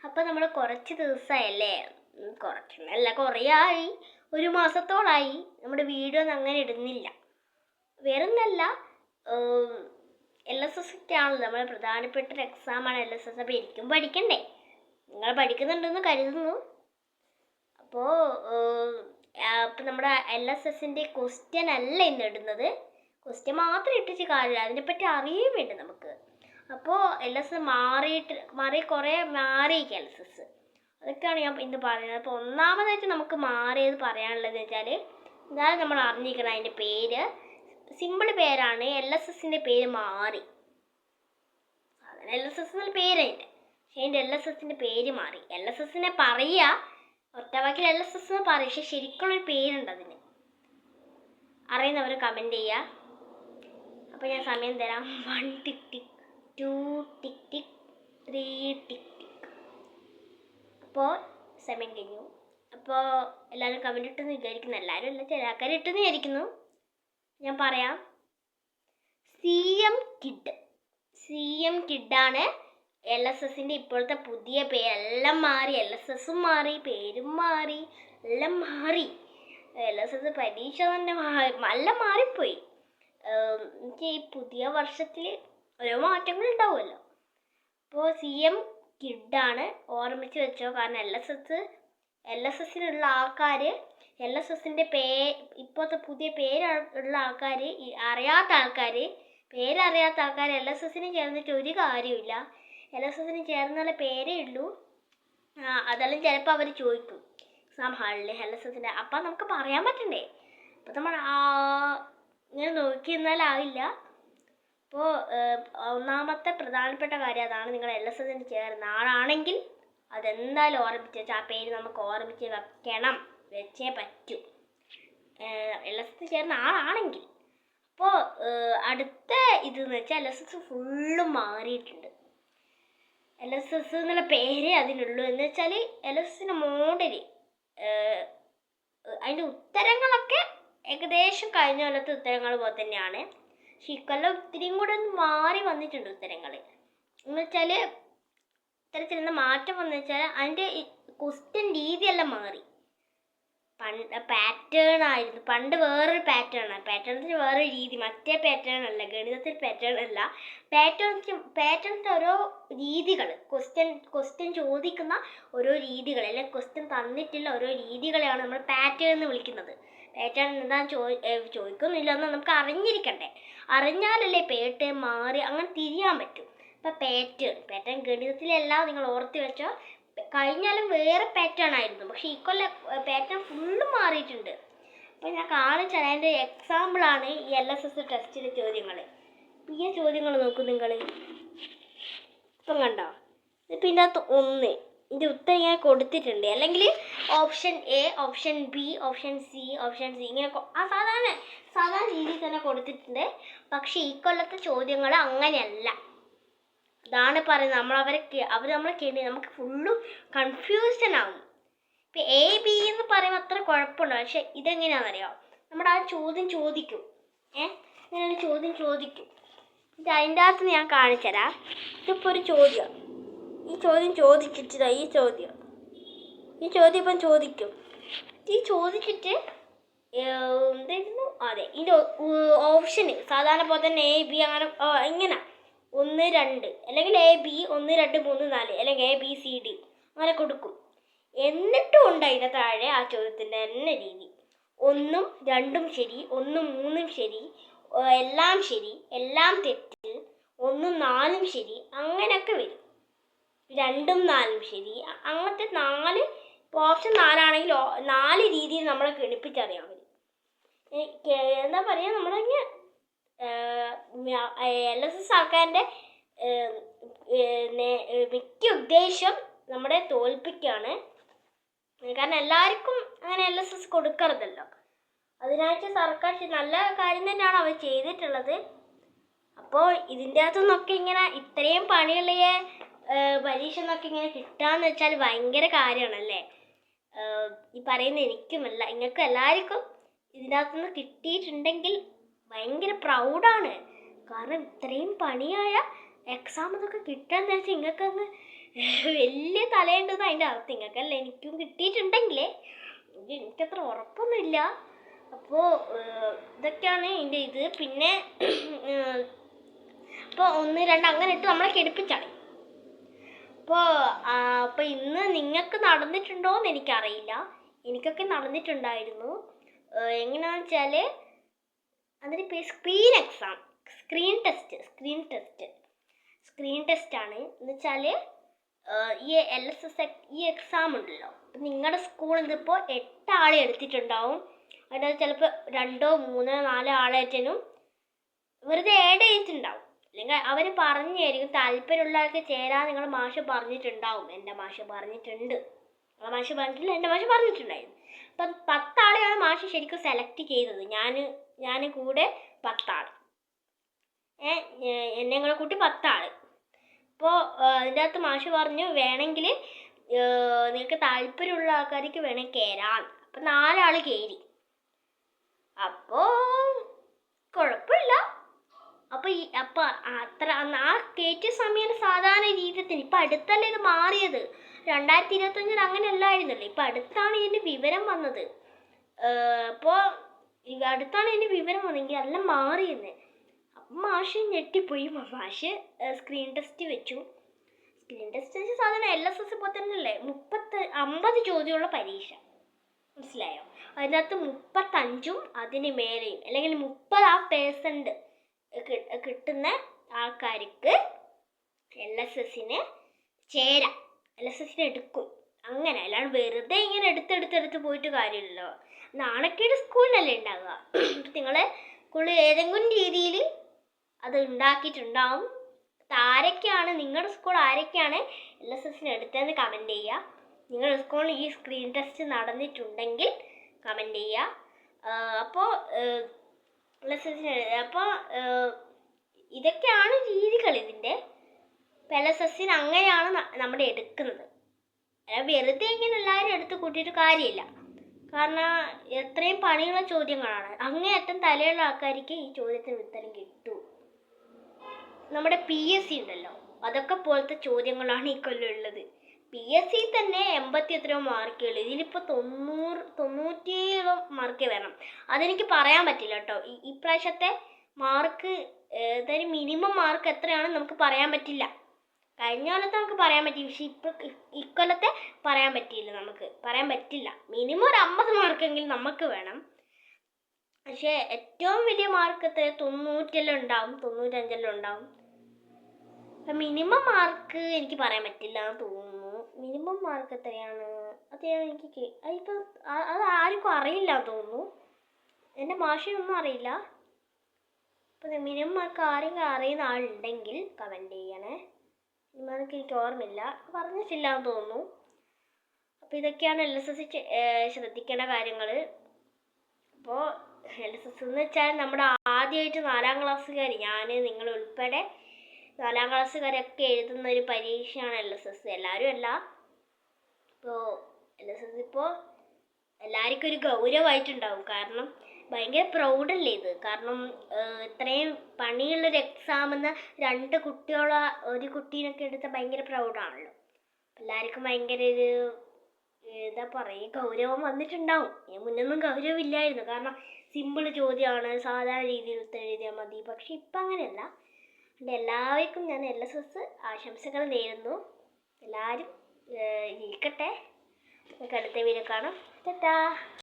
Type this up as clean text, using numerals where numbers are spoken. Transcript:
അപ്പോൾ നമ്മൾ കുറച്ച് ദിവസമായല്ലേ, കുറച്ചൊന്നല്ല കുറേ ആയി, ഒരു മാസത്തോളായി നമ്മുടെ വീഡിയോ ഒന്നും അങ്ങനെ ഇടുന്നില്ല. വേറൊന്നല്ല, LSS ഒക്കെ ആണല്ലോ നമ്മളെ പ്രധാനപ്പെട്ട ഒരു എക്സാമാണ് LSS. അപ്പോൾ എനിക്കും പഠിക്കണ്ടേ, നിങ്ങൾ പഠിക്കുന്നുണ്ടെന്ന് കരുതുന്നു. അപ്പോൾ നമ്മുടെ LSSൻ്റെ ക്വസ്റ്റ്യൻ അല്ല ഇന്ന് ഇടുന്നത്. ക്വസ്റ്റ്യൻ മാത്രം ഇട്ടിട്ട് കാര്യമില്ല, അതിനെപ്പറ്റി അറിയുകയും വേണ്ട നമുക്ക്. അപ്പോൾ LSS കുറേ മാറിയിരിക്കുക LSS. അതൊക്കെയാണ് ഞാൻ ഇന്ന് പറയുന്നത്. അപ്പോൾ ഒന്നാമതായിട്ട് നമുക്ക് മാറിയത് പറയാനുള്ളതെന്ന് വെച്ചാൽ, ഇതാണ് നമ്മൾ അറിഞ്ഞിരിക്കണം. അതിൻ്റെ പേര് സിമ്പിൾ പേരാണ്. LSSൻ്റെ പേര് മാറി. സാധാരണ LSS എന്നുള്ള പേരതിൻ്റെ, പക്ഷേ അതിൻ്റെ LSSൻ്റെ പേര് മാറി. LSSനെ പറയുക ഒറ്റവാക്കിൽ LSS എന്ന് പറയും, പക്ഷെ ശരിക്കുള്ളൊരു പേരുണ്ട് അതിന്. അറിയുന്നവർ കമൻറ്റ് ചെയ്യുക. അപ്പോൾ ഞാൻ സമയം തരാം. 1 ടിക് ടിക്, 2 ടിക് ടിക്, 3 ടിക് ടിക്. അപ്പോൾ സമയം കഴിഞ്ഞു. അപ്പോൾ എല്ലാവരും കമൻറ്റ് ഇട്ടെന്ന് വിചാരിക്കുന്നു. എല്ലാവരും അല്ല, ചില ആൾക്കാർ ഇട്ടെന്ന് വിചാരിക്കുന്നു. ഞാൻ പറയാം. CM കിഡാണ് LSSൻ്റെ ഇപ്പോഴത്തെ പുതിയ പേര്. എല്ലാം മാറി, LSSും മാറി, പേരും മാറി, എല്ലാം മാറി. LSS പരീക്ഷ തന്നെ എല്ലാം മാറിപ്പോയി. എനിക്ക് ഈ പുതിയ വർഷത്തിൽ ഓരോ മാറ്റങ്ങൾ ഉണ്ടാവുമല്ലോ. അപ്പോൾ CM കിഡാണ്, ഓർമ്മിച്ച് വെച്ചോ. കാരണം LSSനുള്ള ആൾക്കാർ, LSSൻ്റെ ഇപ്പോഴത്തെ പുതിയ പേരുള്ള ആൾക്കാർ, പേരറിയാത്ത ആൾക്കാർ LSSന് ചേർന്നിട്ട് ഒരു കാര്യമില്ല. LSSന് ചേർന്നുള്ള പേരേ ഉള്ളൂ. അതെല്ലാം ചിലപ്പോൾ അവർ ചോദിക്കും എക്സാം ഹാളിൽ LSSൻ്റെ. അപ്പം നമുക്ക് പറയാൻ പറ്റണ്ടേ. അപ്പം നമ്മൾ ഇങ്ങനെ നോക്കി നിന്നാലാവില്ല. അപ്പോൾ ഒന്നാമത്തെ പ്രധാനപ്പെട്ട കാര്യം അതാണ്. നിങ്ങൾ LSSന് ചേർന്ന ആളാണെങ്കിൽ അതെന്തായാലും ഓർമ്മിച്ച് വെച്ചാൽ, ആ പേര് നമുക്ക് ഓർമ്മിച്ച് വെച്ചേ പറ്റൂ. LSS ചേർന്ന ആളാണെങ്കിൽ. അപ്പോൾ അടുത്ത ഇതെന്ന് വെച്ചാൽ LSS ഫുള്ള് മാറിയിട്ടുണ്ട്. LSS എന്നുള്ള പേരേ അതിനുള്ളൂ. എന്ന് വെച്ചാൽ LSSൻ്റെ മോഡല്, അതിൻ്റെ ഉത്തരങ്ങളൊക്കെ ഏകദേശം കഴിഞ്ഞ കൊല്ലത്തെ ഉത്തരങ്ങൾ പോലെ തന്നെയാണ്. പക്ഷെ ഇക്കൊല്ലം ഒത്തിരിയും കൂടെ മാറി വന്നിട്ടുണ്ട് ഉത്തരങ്ങൾ. എന്ന് വെച്ചാൽ ഇത്തരത്തിലുള്ള മാറ്റം വന്നു വെച്ചാൽ അതിൻ്റെ ക്വസ്റ്റ്യൻ രീതിയെല്ലാം മാറി. പാറ്റേൺ ആയിരുന്നു പണ്ട്, വേറൊരു പാറ്റേണിന് വേറൊരു രീതി, മറ്റേ പാറ്റേൺ അല്ല, ഗണിതത്തിൽ പാറ്റേൺ അല്ല. പാറ്റേണിൻ്റെ ഓരോ രീതികൾ, ക്വസ്റ്റ്യൻ ചോദിക്കുന്ന ഓരോ രീതികൾ, അല്ലെങ്കിൽ ക്വസ്റ്റ്യൻ തന്നിട്ടുള്ള ഓരോ രീതികളെയാണ് നമ്മൾ പാറ്റേൺ എന്ന് വിളിക്കുന്നത്. പാറ്റേൺ എന്താണെന്ന് ചോദിക്കുന്നില്ല എന്ന് നമുക്ക് അറിഞ്ഞിരിക്കണ്ടേ. അറിഞ്ഞാലല്ലേ പാറ്റേൺ മാറി അങ്ങനെ തിരിയാൻ പറ്റും. ഇപ്പം പാറ്റേൺ ഗണിതത്തിലെല്ലാം നിങ്ങൾ ഓർത്ത് വെച്ചോ. കഴിഞ്ഞാലും വേറെ പാറ്റേൺ ആയിരുന്നു, പക്ഷേ ഇക്കൊല്ലം പാറ്റേൺ ഫുള്ള് മാറിയിട്ടുണ്ട്. അപ്പോൾ ഞാൻ കാണിച്ചാൽ അതിൻ്റെ എക്സാമ്പിളാണ് ഈ LSS ടെസ്റ്റിലെ ചോദ്യങ്ങൾ. ഈ ചോദ്യങ്ങൾ നോക്കും നിങ്ങൾ. ഇപ്പം കണ്ടോ, ഇപ്പം ഇതിൻ്റെ അകത്ത് 1 ഇതിൻ്റെ ഉത്തരം ഇങ്ങനെ കൊടുത്തിട്ടുണ്ട്. അല്ലെങ്കിൽ option A, option B, option C ഇങ്ങനെ സാധാരണ രീതിയിൽ തന്നെ കൊടുത്തിട്ടുണ്ട്. പക്ഷേ ഈ കൊല്ലത്തെ ചോദ്യങ്ങൾ അങ്ങനെയല്ല. അതാണ് പറയുന്നത്. അവർ നമ്മളെ നമുക്ക് ഫുള്ളും കൺഫ്യൂഷൻ ആവും. ഇപ്പം A, B എന്ന് പറയുമ്പോൾ അത്ര കുഴപ്പമുണ്ടോ, പക്ഷെ ഇതെങ്ങനെയാണെന്നറിയാം. നമ്മുടെ ആ ചോദ്യം ചോദിക്കും. ഇങ്ങനെ ചോദ്യം ചോദിക്കും. ഇത് അതിൻ്റെ അകത്ത് ഞാൻ കാണിച്ചു തരാം. ഇതിപ്പോൾ ഒരു ചോദ്യം. ഈ ചോദ്യം ചോദിച്ചിട്ട് ഈ ചോദ്യം ഇപ്പം ചോദിക്കും. ഈ ചോദിച്ചിട്ട് എന്തായിരുന്നു, അതെ, ഇതിൻ്റെ ഓപ്ഷന് സാധാരണ പോലെ തന്നെ A, B അങ്ങനെ ഇങ്ങനെ 1, 2 അല്ലെങ്കിൽ A, B 1, 2, 3, 4 അല്ലെങ്കിൽ A, B, C, D അങ്ങനെ കൊടുക്കും. എന്നിട്ടും ഉണ്ട് അതിൻ്റെ താഴെ ആ ചോദ്യത്തിൻ്റെ തന്നെ രീതി. 1, 2 ശരി, 1, 3 ശരി, എല്ലാം ശരി, എല്ലാം തെറ്റ്, 1, 4 ശരി, അങ്ങനെയൊക്കെ വരും. 2, 4 ശരി, അങ്ങനത്തെ 4. ഇപ്പോൾ ഓപ്ഷൻ 4 ആണെങ്കിൽ 4 രീതിയിൽ നമ്മളെ ഗണിപ്പിച്ചറിയാൻ പറ്റും. എന്താ പറയുക, നമ്മളിങ്ങനെ LSS ആൾക്കാരുടെ മിക്ക ഉദ്ദേശം നമ്മളെ തോൽപ്പിക്കുകയാണ്. കാരണം എല്ലാവർക്കും അങ്ങനെ LSS കൊടുക്കരുതല്ലോ. അതിനായിട്ട് സർക്കാർ നല്ല കാര്യം തന്നെയാണ് അവർ ചെയ്തിട്ടുള്ളത്. അപ്പോൾ ഇതിൻ്റെ അകത്തുനിന്നൊക്കെ ഇങ്ങനെ ഇത്രയും പണിയുള്ള പരീക്ഷ എന്നൊക്കെ ഇങ്ങനെ കിട്ടാന്ന് വെച്ചാൽ ഭയങ്കര കാര്യമാണല്ലേ. ഈ പറയുന്ന എനിക്കുമല്ല, നിങ്ങൾക്ക് എല്ലാവർക്കും ഇതിൻ്റെ അകത്തുനിന്ന് കിട്ടിയിട്ടുണ്ടെങ്കിൽ ഭയങ്കര പ്രൗഡാണ്. കാരണം ഇത്രയും പണിയായ എക്സാം ഇതൊക്കെ കിട്ടാന്ന് വെച്ചാൽ നിങ്ങൾക്കങ്ങ് വലിയ തലയുണ്ടെന്ന് അതിൻ്റെ അർത്ഥം. നിങ്ങൾക്കല്ല എനിക്കും കിട്ടിയിട്ടുണ്ടെങ്കിലേ, എനിക്കത്ര ഉറപ്പൊന്നുമില്ല. അപ്പോൾ ഇതൊക്കെയാണ് ഇതിൻ്റെ ഇത്. പിന്നെ അപ്പോൾ 1, 2 അങ്ങനെ ഇട്ട് നമ്മളെ കെടുപ്പിച്ചാണ്. അപ്പോൾ ഇന്ന് നിങ്ങൾക്ക് നടന്നിട്ടുണ്ടോയെന്ന് എനിക്കറിയില്ല. എനിക്കൊക്കെ നടന്നിട്ടുണ്ടായിരുന്നു. എങ്ങനെയാണെന്ന് വെച്ചാൽ അതിൻ്റെ പേര് സ്ക്രീൻ ടെസ്റ്റാണ്. എന്ന് വെച്ചാൽ ഈ LSS ഈ എക്സാം ഉണ്ടല്ലോ, അപ്പം നിങ്ങളുടെ സ്കൂളിൽ ഇതിപ്പോൾ 8 ആളെ എടുത്തിട്ടുണ്ടാവും. അതിനകത്ത് ചിലപ്പോൾ 2, 3, 4 ആളായിട്ടും വെറുതെ ആഡ് ചെയ്തിട്ടുണ്ടാവും. അല്ലെങ്കിൽ അവർ പറഞ്ഞായിരിക്കും താല്പര്യമുള്ളവർക്ക് ചേരാൻ നിങ്ങൾ മാഷ് പറഞ്ഞിട്ടുണ്ടാവും. എൻ്റെ മാഷ് പറഞ്ഞിട്ടുണ്ട്, ആ മാഷ് പറഞ്ഞിട്ടില്ല, എൻ്റെ മാഷ് പറഞ്ഞിട്ടുണ്ടായിരുന്നു. അപ്പം 10 ആളെയാണ് മാഷ് ശരിക്കും സെലക്ട് ചെയ്തത്. ഞാൻ കൂടെ 10 ആൾ, എന്നെ കൂടെ കൂട്ടി 10 ആൾ. അപ്പോൾ അതിൻ്റെ അകത്ത് മാഷ് പറഞ്ഞു വേണമെങ്കിൽ നിങ്ങൾക്ക് താല്പര്യമുള്ള ആൾക്കാർക്ക് വേണമെങ്കിൽ കയറാൻ. അപ്പം 4 ആൾ കയറി. അപ്പോൾ കുഴപ്പമില്ല. അപ്പോൾ അത്ര ആ കയറ്റിയ സമയം സാധാരണ രീതിയിൽ തന്നെ. ഇപ്പം അടുത്തല്ലേ ഇത് മാറിയത്. 2025 അങ്ങനെ അല്ലായിരുന്നല്ലോ. ഇപ്പം അടുത്താണ് ഇതിൻ്റെ വിവരം വന്നത്. അപ്പോൾ അടുത്താണ് ഇതിൻ്റെ വിവരം വന്നെങ്കിൽ എല്ലാം മാറിയെന്ന്. അപ്പം മാഷ് ഞെട്ടിപ്പോയി. മാഷ് സ്ക്രീൻ ടെസ്റ്റ് വെച്ചു. സ്ക്രീൻ ടെസ്റ്റ് വെച്ച് സാധാരണ LSS പോലെ തന്നെയല്ലേ 50 ചോദ്യമുള്ള പരീക്ഷ, മനസ്സിലായോ? അതിനകത്ത് 35ഉം അതിന് മേലെയും അല്ലെങ്കിൽ 30% കിട്ടുന്ന ആൾക്കാർക്ക് LSSന് ചേരാം, LSSന് എടുക്കും. അങ്ങനെ അല്ലാണ്ട് വെറുതെ ഇങ്ങനെ എടുത്തെടുത്ത് പോയിട്ട് കാര്യമില്ലല്ലോ. നാണക്കേട് സ്കൂളിനല്ലേ ഉണ്ടാവുക. നിങ്ങൾ സ്കൂളിൽ ഏതെങ്കിലും രീതിയിൽ അത് ഉണ്ടാക്കിയിട്ടുണ്ടാവും. ആരൊക്കെയാണ് നിങ്ങളുടെ സ്കൂൾ ആരൊക്കെയാണ് LSSന് എടുത്തതെന്ന് കമൻറ്റ് ചെയ്യുക. നിങ്ങളുടെ സ്കൂളിൽ ഈ സ്ക്രീൻ ടെസ്റ്റ് നടന്നിട്ടുണ്ടെങ്കിൽ കമൻറ്റ് ചെയ്യുക. അപ്പോൾ അപ്പോൾ ഇതൊക്കെയാണ് രീതികൾ ഇതിൻ്റെ. LSSന് അങ്ങനെയാണ് നമ്മൾ എടുക്കുന്നത്. വെറുതെ ഇങ്ങനെ എല്ലാവരും എടുത്ത് കൂട്ടിയിട്ട് കാര്യമില്ല. കാരണം എത്രയും പണിയുള്ള ചോദ്യങ്ങളാണ്. അങ്ങേയറ്റം തലയുള്ള ആൾക്കാർക്ക് ഈ ചോദ്യത്തിന് ഉത്തരം കിട്ടൂ. നമ്മുടെ PSC ഉണ്ടല്ലോ, അതൊക്കെ പോലത്തെ ചോദ്യങ്ങളാണ് ഈ കൊല്ലം ഉള്ളത്. PSC തന്നെ 80 എത്രയോ മാർക്കുകൾ, ഇതിലിപ്പോൾ 97 മാർക്ക് വേണം. അതെനിക്ക് പറയാൻ പറ്റില്ല കേട്ടോ. ഇപ്രാവശ്യത്തെ മാർക്ക് അതായത് മിനിമം മാർക്ക് എത്രയാണെന്ന് നമുക്ക് പറയാൻ പറ്റില്ല. കഴിഞ്ഞ കൊല്ലത്തെ നമുക്ക് പറയാൻ പറ്റി, പക്ഷെ ഇക്കൊല്ലത്തെ പറയാൻ പറ്റിയില്ല. നമുക്ക് പറയാൻ പറ്റില്ല. മിനിമം ഒരു 50 മാർക്കെങ്കിലും നമുക്ക് വേണം. പക്ഷേ ഏറ്റവും വലിയ മാർക്ക് എത്ര 90 ഉണ്ടാവും, 95 ഉണ്ടാവും. അപ്പം മിനിമം മാർക്ക് എനിക്ക് പറയാൻ പറ്റില്ല എന്ന് തോന്നുന്നു. മിനിമം മാർക്ക് എത്രയാണ് അത് എനിക്ക് അതിപ്പോൾ അത് ആർക്കും അറിയില്ല എന്ന് തോന്നുന്നു. എൻ്റെ മാഷിനൊന്നും അറിയില്ല. അപ്പം മിനിമം മാർക്ക് ആരെങ്കിലും അറിയുന്ന ആളുണ്ടെങ്കിൽ കമൻറ്റ് ചെയ്യണേ. മിനിമം എനിക്ക് ഓർമ്മയില്ല, പറഞ്ഞിട്ടില്ല എന്ന് തോന്നുന്നു. അപ്പോൾ ഇതൊക്കെയാണ് LSS ശ്രദ്ധിക്കേണ്ട കാര്യങ്ങൾ. അപ്പോൾ LSS എന്ന് വെച്ചാൽ നമ്മുടെ ആദ്യമായിട്ട് 4ാം ക്ലാസ്സുകാർ, ഞാൻ നിങ്ങൾ ഉൾപ്പെടെ 4ാം ക്ലാസ്സുകാരൊക്കെ എഴുതുന്ന ഒരു പരീക്ഷയാണ് LSS. എല്ലാവരും അല്ല. ഇപ്പോൾ LSS ഇപ്പോൾ എല്ലാവർക്കും ഒരു ഗൗരവമായിട്ടുണ്ടാവും. കാരണം ഭയങ്കര പ്രൗഡല്ലേ ഇത്. കാരണം ഇത്രയും പണിയുള്ളൊരു എക്സാമെന്ന് 2 കുട്ടികളോ ഒരു കുട്ടീനൊക്കെ എടുത്താൽ ഭയങ്കര പ്രൗഡാണല്ലോ. എല്ലാവർക്കും ഭയങ്കര ഒരു എന്താ പറയുക ഗൗരവം വന്നിട്ടുണ്ടാവും. ഞാൻ മുന്നൊന്നും ഗൗരവമില്ലായിരുന്നു. കാരണം സിമ്പിൾ ചോദ്യമാണ്, സാധാരണ രീതിയിൽ ഉത്തരം എഴുതിയാൽ മതി. പക്ഷെ ഇപ്പം അങ്ങനെയല്ല. എല്ലാവർക്കും ഞാൻ LSS ആശംസകൾ നേരുന്നു. എല്ലാവരും ജയിക്കട്ടെ. നമുക്ക് അടുത്ത വീഡിയോ കാണാം. ടാറ്റാ.